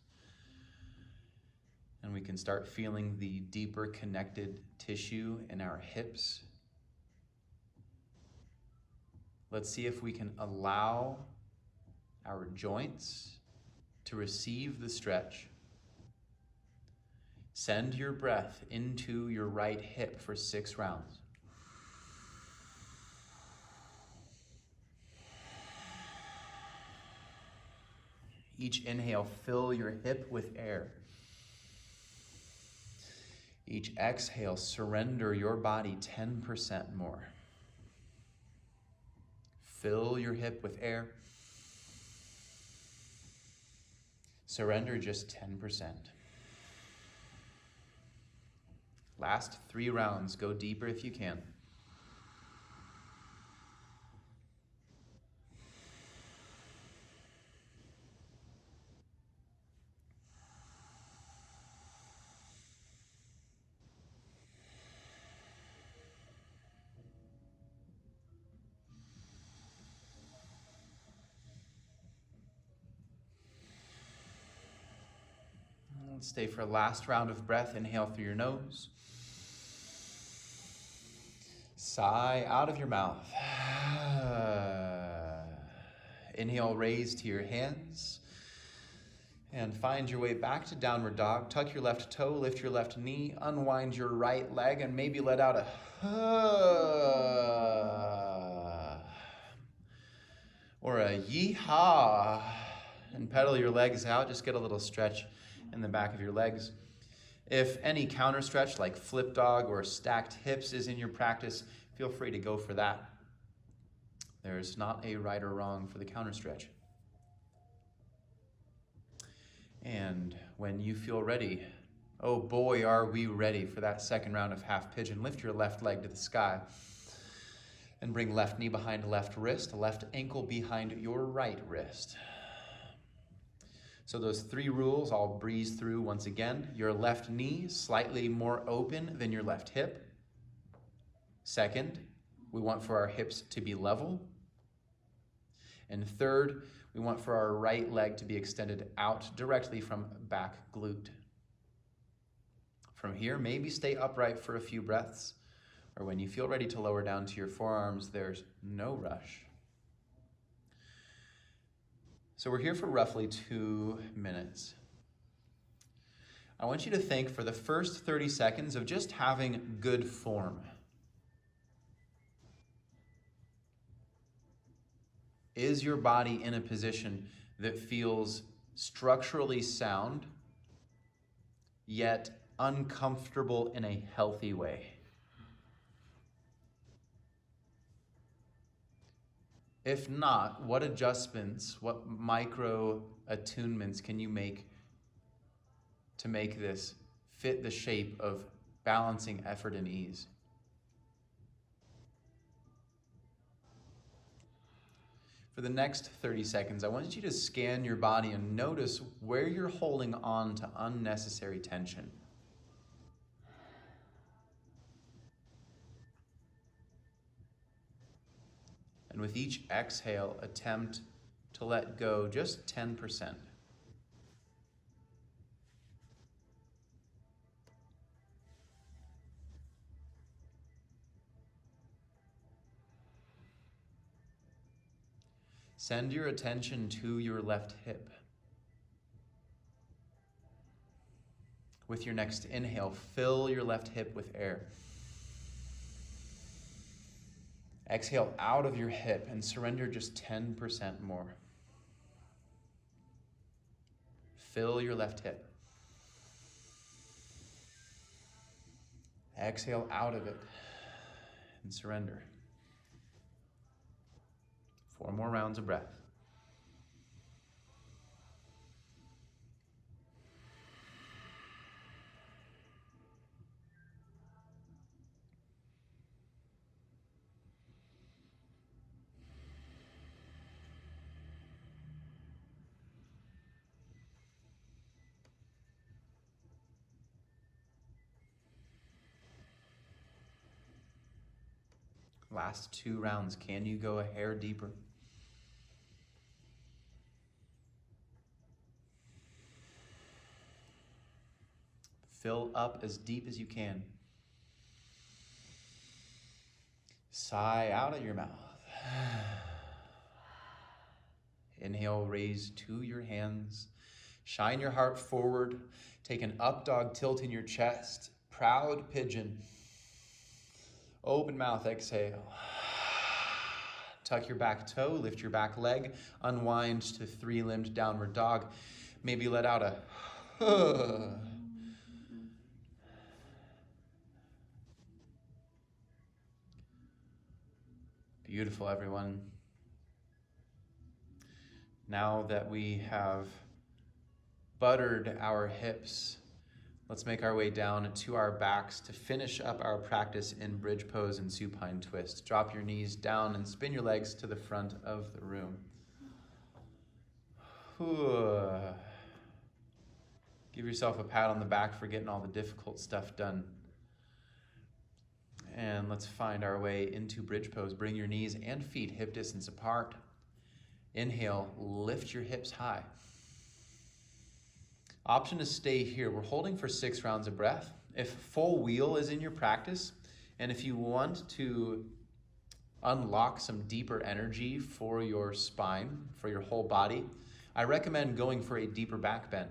and we can start feeling the deeper connected tissue in our hips. Let's see if we can allow our joints to receive the stretch. Send your breath into your right hip for 6 rounds. Each inhale, fill your hip with air. Each exhale, surrender your body 10% more. Fill your hip with air. Surrender just 10%. Last 3 rounds. Go deeper if you can. Let's stay for a last round of breath. Inhale through your nose. Sigh out of your mouth. Inhale, raise to your hands. And find your way back to downward dog. Tuck your left toe, lift your left knee, unwind your right leg, and maybe let out a or a yee-haw, and pedal your legs out. Just get a little stretch in the back of your legs. If any counter stretch like flip dog or stacked hips is in your practice, feel free to go for that. There's not a right or wrong for the counter stretch. And when you feel ready, oh boy, are we ready for that second round of half pigeon. Lift your left leg to the sky and bring left knee behind left wrist, left ankle behind your right wrist. So those 3 rules I'll breeze through once again. Your left knee slightly more open than your left hip. Second, we want for our hips to be level. And third, we want for our right leg to be extended out directly from back glute. From here, maybe stay upright for a few breaths, or when you feel ready to lower down to your forearms, there's no rush. So we're here for roughly 2 minutes. I want you to think for the first 30 seconds of just having good form. Is your body in a position that feels structurally sound, yet uncomfortable in a healthy way? If not, what adjustments, what micro attunements can you make to make this fit the shape of balancing effort and ease? For the next 30 seconds, I want you to scan your body and notice where you're holding on to unnecessary tension. And with each exhale, attempt to let go just 10%. Send your attention to your left hip. With your next inhale, fill your left hip with air. Exhale out of your hip and surrender just 10% more. Fill your left hip. Exhale out of it and surrender. 4 more rounds of breath. Last 2 rounds. Can you go a hair deeper? Fill up as deep as you can. Sigh out of your mouth. Inhale, raise to your hands. Shine your heart forward. Take an up dog tilt in your chest. Proud pigeon. Open mouth, exhale. Tuck your back toe, lift your back leg, unwind to 3-limbed downward dog. Maybe let out a Beautiful, everyone. Now that we have buttered our hips, let's make our way down to our backs to finish up our practice in bridge pose and supine twist. Drop your knees down and spin your legs to the front of the room. Give yourself a pat on the back for getting all the difficult stuff done. And let's find our way into bridge pose. Bring your knees and feet hip distance apart. Inhale, lift your hips high. Option to stay here. We're holding for 6 rounds of breath. If full wheel is in your practice, and if you want to unlock some deeper energy for your spine, for your whole body, I recommend going for a deeper back bend.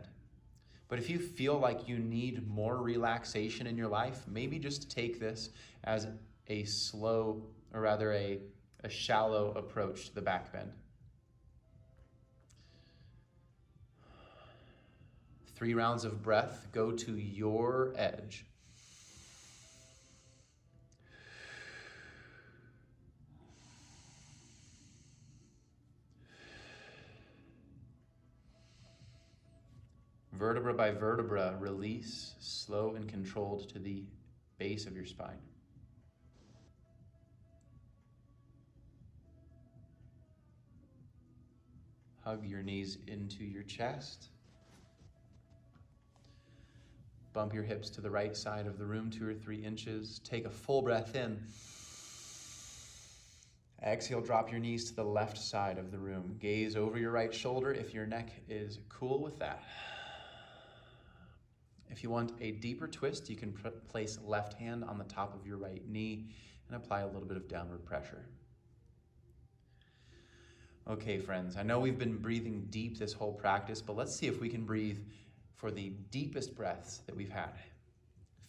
But if you feel like you need more relaxation in your life, maybe just take this as a slow, or rather a shallow approach to the back bend. 3 rounds of breath. Go to your edge. Vertebra by vertebra, release, slow and controlled to the base of your spine. Hug your knees into your chest. Bump your hips to the right side of the room 2 or 3 inches. Take a full breath in. Exhale, drop your knees to the left side of the room. Gaze over your right shoulder if your neck is cool with that. If you want a deeper twist, you can place left hand on the top of your right knee and apply a little bit of downward pressure. Okay, friends, I know we've been breathing deep this whole practice, but let's see if we can breathe for the deepest breaths that we've had.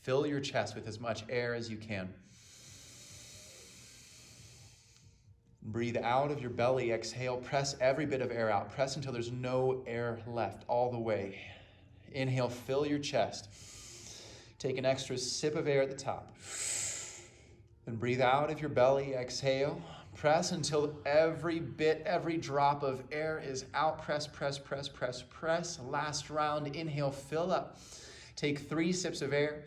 Fill your chest with as much air as you can. Breathe out of your belly, exhale, press every bit of air out. Press until there's no air left, all the way. Inhale, fill your chest. Take an extra sip of air at the top. Then breathe out of your belly, exhale. Press until every bit, every drop of air is out. Press, press, press, press, press. Last round, inhale, fill up. Take 3 sips of air.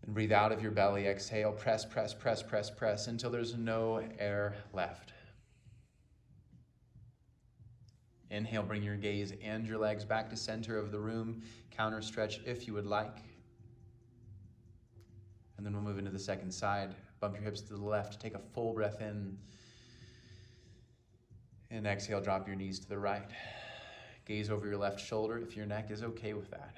And breathe out of your belly, exhale. Press, press, press, press, press until there's no air left. Inhale, bring your gaze and your legs back to center of the room. Counter stretch if you would like. And then we'll move into the second side. Bump your hips to the left. Take a full breath in. And exhale, drop your knees to the right. Gaze over your left shoulder if your neck is okay with that.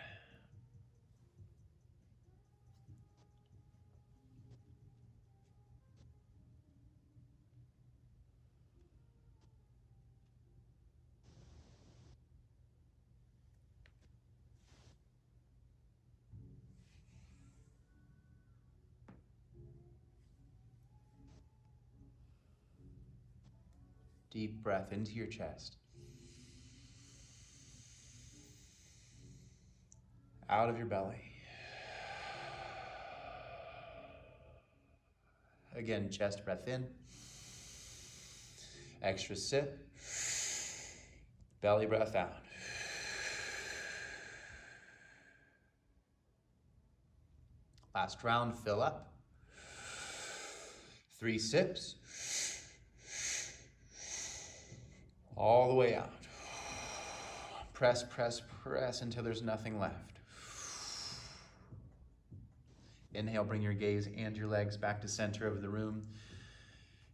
Deep breath into your chest. Out of your belly. Again, chest breath in. Extra sip. Belly breath out. Last round, fill up. 3 sips. All the way out. Press, press, press until there's nothing left. Inhale, bring your gaze and your legs back to center of the room.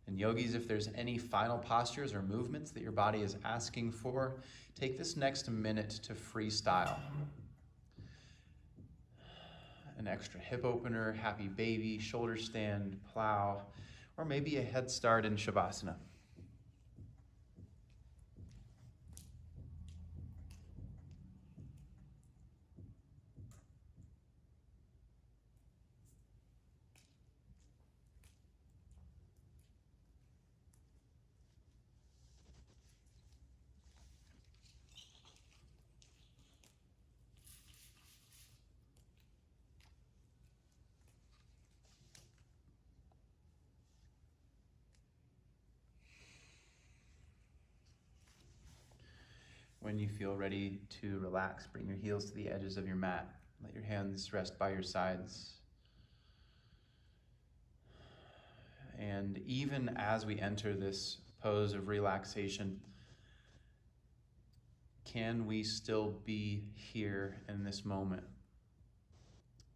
And yogis, if there's any final postures or movements that your body is asking for, take this next minute to freestyle. An extra hip opener, happy baby, shoulder stand, plow, or maybe a head start in Shavasana. When you feel ready to relax, bring your heels to the edges of your mat. Let your hands rest by your sides. And even as we enter this pose of relaxation, can we still be here in this moment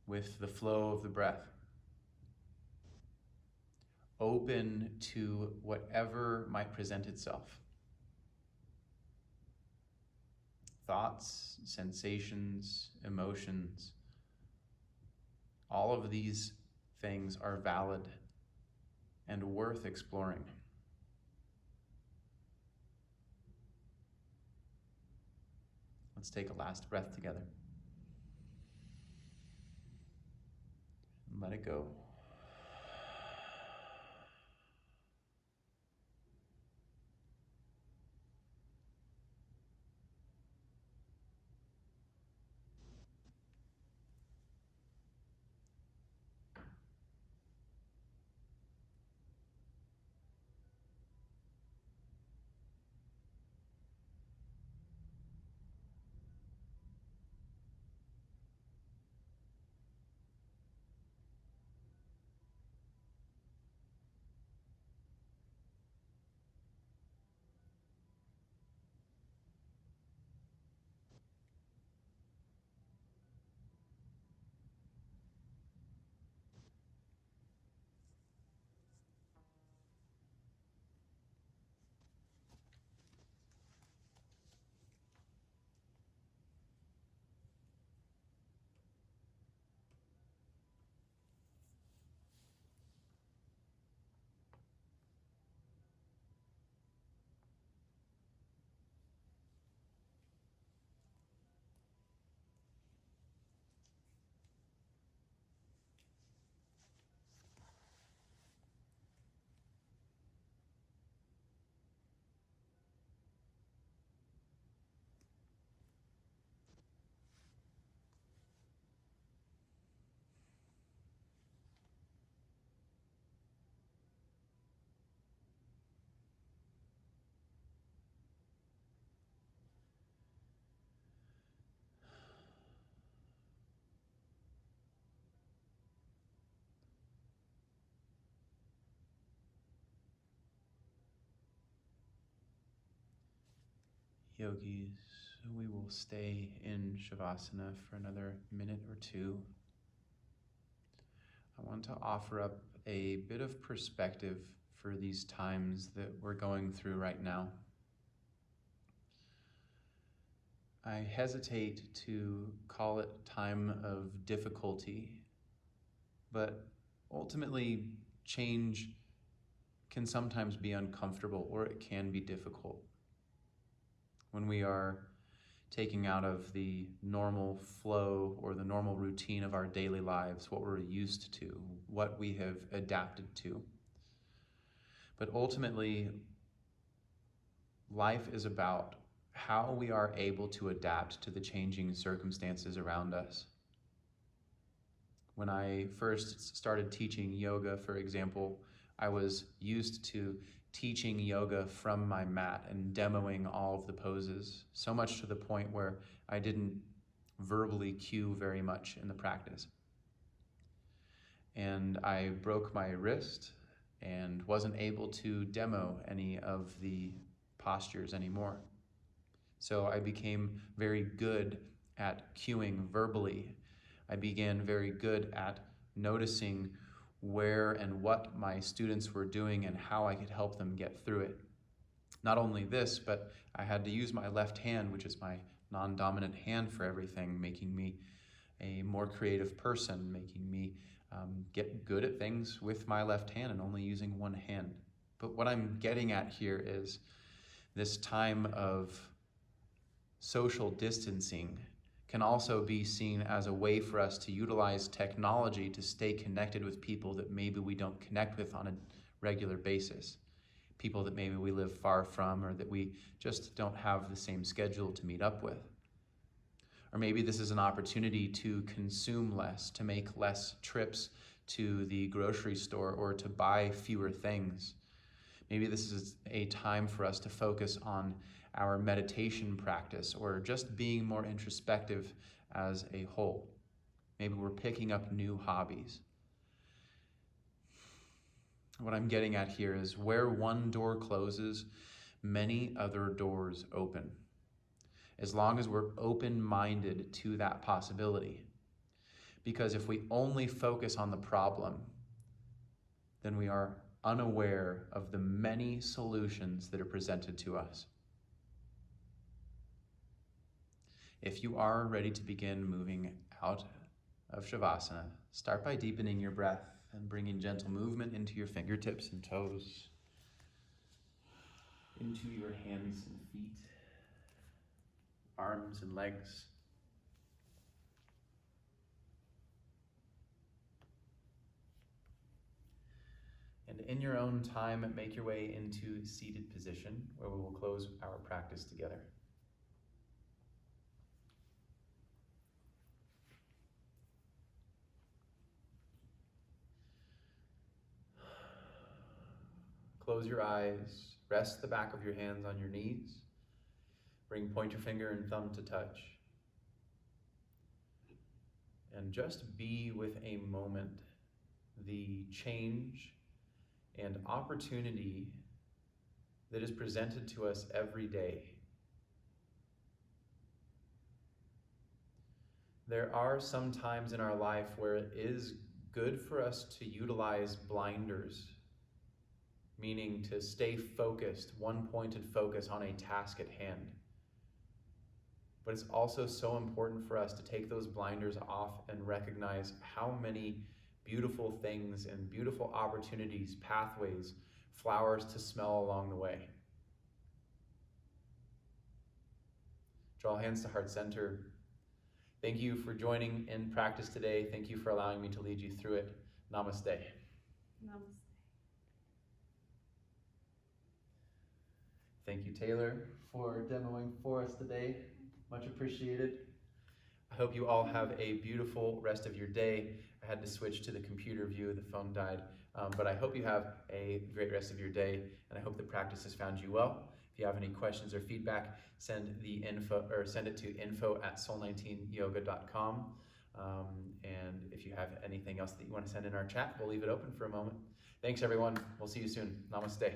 with the flow of the breath? Open to whatever might present itself. Thoughts, sensations, emotions, all of these things are valid and worth exploring. Let's take a last breath together. And let it go. Yogis, we will stay in Shavasana for another minute or two. I want to offer up a bit of perspective for these times that we're going through right now. I hesitate to call it time of difficulty, but ultimately change can sometimes be uncomfortable, or it can be difficult. When we are taking out of the normal flow or the normal routine of our daily lives, what we're used to, what we have adapted to. But ultimately, life is about how we are able to adapt to the changing circumstances around us. When I first started teaching yoga, for example, I was used to teaching yoga from my mat and demoing all of the poses, so much to the point where I didn't verbally cue very much in the practice. And I broke my wrist and wasn't able to demo any of the postures anymore. So I became very good at cueing verbally. I began very good at noticing where and what my students were doing and how I could help them get through it. Not only this, but I had to use my left hand, which is my non-dominant hand for everything, making me a more creative person, making me get good at things with my left hand and only using one hand. But what I'm getting at here is this time of social distancing can also be seen as a way for us to utilize technology to stay connected with people that maybe we don't connect with on a regular basis. People that maybe we live far from, or that we just don't have the same schedule to meet up with. Or maybe this is an opportunity to consume less, to make less trips to the grocery store, or to buy fewer things. Maybe this is a time for us to focus on our meditation practice, or just being more introspective as a whole. Maybe we're picking up new hobbies. What I'm getting at here is where one door closes, many other doors open. As long as we're open-minded to that possibility. Because if we only focus on the problem, then we are unaware of the many solutions that are presented to us. If you are ready to begin moving out of Shavasana, start by deepening your breath and bringing gentle movement into your fingertips and toes, into your hands and feet. arms and legs. And in your own time, make your way into seated position where we will close our practice together. Close your eyes, rest the back of your hands on your knees, bring pointer finger and thumb to touch. And just be with a moment, the change and opportunity that is presented to us every day. There are some times in our life where it is good for us to utilize blinders, meaning to stay focused, one-pointed focus on a task at hand. But it's also so important for us to take those blinders off and recognize how many beautiful things and beautiful opportunities, pathways, flowers to smell along the way. Draw hands to heart center. Thank you for joining in practice today. Thank you for allowing me to lead you through it. Namaste. Namaste. Thank you, Taylor, for demoing for us today. Much appreciated. I hope you all have a beautiful rest of your day. I had to switch to the computer view, the phone died, but I hope you have a great rest of your day, and I hope the practice has found you well. If you have any questions or feedback, send it to info@soul19yoga.com. And if you have anything else that you want to send in our chat, we'll leave it open for a moment. Thanks, everyone. We'll see you soon. Namaste.